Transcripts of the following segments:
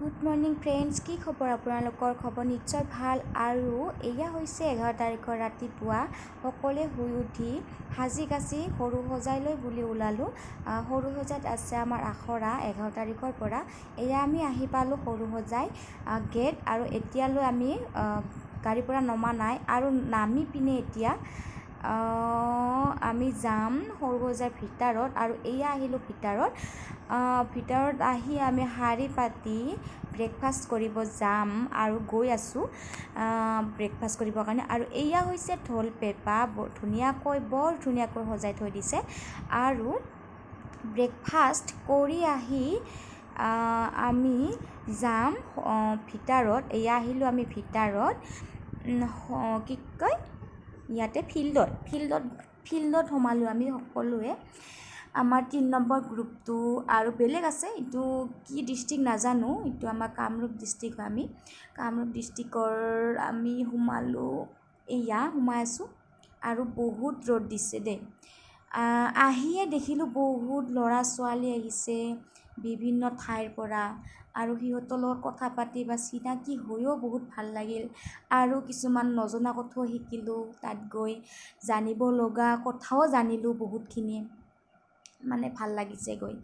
Good morning friends, কি খবৰ? আপোনালোকৰ খবৰ নিশ্চয় ভাল। আৰু এয়া হৈছে 11 তাৰিখৰ ৰাতিপুৱা। সকলোৱে শুই উঠি সাজি কাচি সৰু সজাইলৈ বুলি ওলালোঁ। সৰু সজাইত আছে আমাৰ আখৰা 11 তাৰিখৰ পৰা। এয়া আমি আহি পালোঁ সৰু সজাই গেট, আৰু এতিয়ালৈ আমি গাড়ীৰ পৰা নমা নাই, আৰু নামি পিনে এতিয়া আমি যাম সৰু সজাৰ ভিতৰত। আৰু এয়া আহিলোঁ ভিতৰত আহি আমি শাৰী পাতি ব্ৰেকফাষ্ট কৰিব যাম, আৰু গৈ আছোঁ ব্ৰেকফাষ্ট কৰিবৰ কাৰণে। আৰু এয়া হৈছে ঢোল পেঁপা, বৰ ধুনীয়াকৈ সজাই থৈ দিছে। আৰু ব্ৰেকফাষ্ট কৰি আহি আমি যাম ভিতৰত। এয়া আহিলোঁ আমি ভিতৰত, কি কয় ইয়াতে ফিল্ডত সোমালোঁ আমি সকলোৱে। আমাৰ 3 নম্বৰ গ্ৰুপটো আৰু বেলেগ আছে, এইটো কি ডিষ্ট্ৰিক্ট নাজানো, এইটো আমাৰ কামৰূপ ডিষ্ট্ৰিক্ট হয়। আমি কামৰূপ ডিষ্ট্ৰিক্টৰ আমি সোমালোঁ, সোমাই আছোঁ। আৰু বহুত ৰ'দ দিছে দেই। আহিয়ে দেখিলোঁ বহুত ল'ৰা ছোৱালী আহিছে বিভিন্ন ঠাইৰ পৰা, আৰু সিহঁতৰ লগত কথা পাতি বা চিনাকি হৈও বহুত ভাল লাগিল। আৰু কিছুমান নজনা কথাও শিকিলোঁ, তাত গৈ জানিব লগা কথাও জানিলোঁ বহুতখিনি, মানে ভাল লাগিছে গৈ।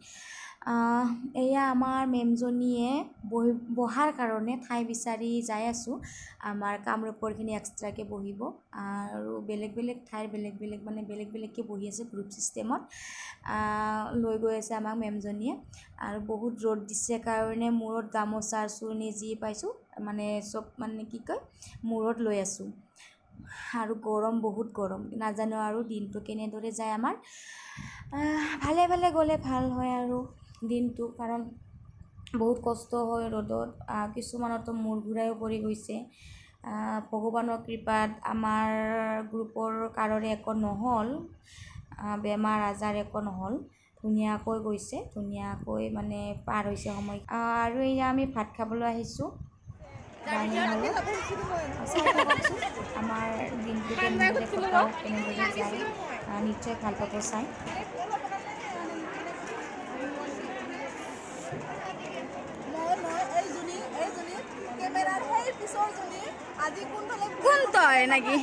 এয়া আমাৰ মেমজনীয়ে বহাৰ কাৰণে ঠাই বিচাৰি যাই আছোঁ। আমাৰ কামৰূপৰখিনি এক্সট্ৰাকৈ বহিব, আৰু বেলেগ ঠাইৰ বেলেগ বেলেগকৈ বহি আছে গ্ৰুপ ছিষ্টেমত। লৈ গৈ আছে আমাক মেমজনীয়ে। আৰু বহুত ৰ'দ দিছে কাৰণে মূৰত গামোচাৰ চুৰ্ণি যি পাইছোঁ মানে চব কি কয় মূৰত লৈ আছোঁ। আৰু বহুত গৰম, নাজানো আৰু দিনটো কেনেদৰে যায় আমাৰ। ভালে গ'লে ভাল হয় আৰু দিনটো, কাৰণ বহুত কষ্ট হয় ৰ'দত। কিছুমানতো মূৰ ঘূৰাইও পৰি গৈছে। ভগৱানৰ কৃপাত আমাৰ গ্ৰুপৰ কাৰোৰে একো নহ'ল, বেমাৰ আজাৰ একো নহ'ল, ধুনীয়াকৈ গৈছে, ধুনীয়াকৈ মানে পাৰ হৈছে সময়। আৰু এয়া আমি ভাত খাবলৈ আহিছোঁ ডাইনিং হলত। চাই থাককচোন আমাৰ দিনটো কেনেদৰে কটাও, কেনেদৰে যায়, নিশ্চয় ভাল পাব চাই। কোন তই নাকি?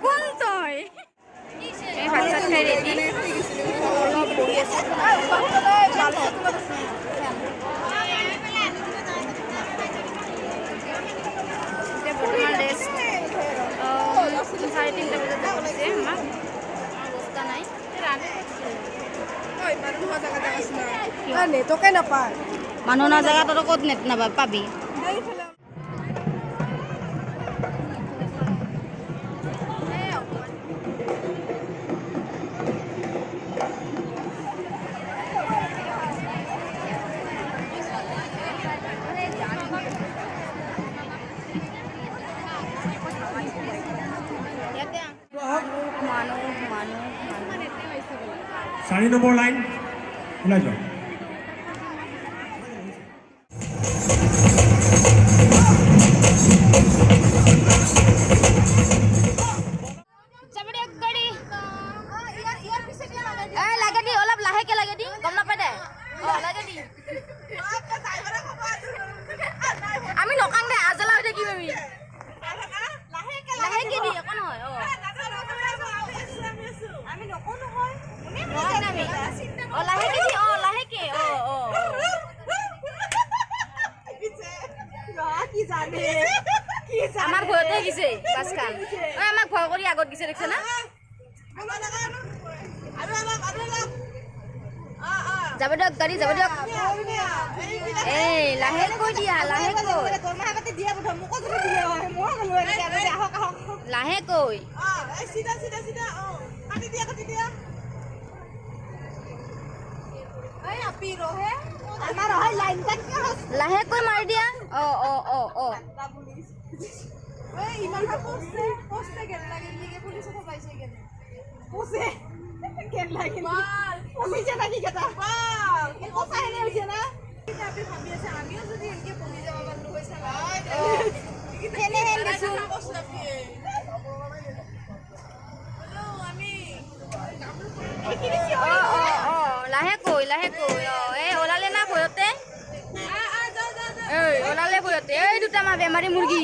কোন তই? এই ভাত চাত খাই ৰেডি অলপ বহি আছোঁ। এতিয়া বৰ্তমান ৰেষ্ট 3:30 বজাত যাব দিছে আমাক। অৱস্থা নাই। নেটকে নাপায়। মানুহ না জেগাত আৰু ক'ত নেট নাপায়, পাবি। মানুহ 4 নম্বৰ লাইন ওলাই যোৱা। লাগে দি অলপ লাহেকে লাগে দি, গম নাপায় দে। লাগে দি আমি নকাং দে, আজলা হৈ থাকিম আমি। লাহেকে দি একো নহয়। আমি নকওঁ নহয়, লাহেকে দি, লাহেকে। আমাৰ ভয়তে গিছে বাছখান, আমাক ভয় কৰি আগত গিছে, দেখছে না? যাব দিয়ক, গাড়ী যাব দিয়ক। এই লাহেকৈ দিয়া, লাহেকৈ। লাহেকৈ মাৰি দিয়া। লাহেকৈ এই ওলালে না ভয়তে। আমাৰ বেমাৰী মুৰ্গী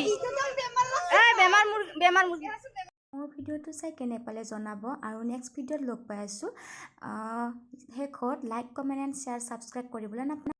বেমাৰ মুৰ্গী মোৰ ভিডিঅ'টো চাই কেনে পালে জনাব আৰু নেক্সট ভিডিঅ'ত লগ পাই আছোঁ শেষত like comment and share subscribe কৰিবলৈ নাপাহৰিব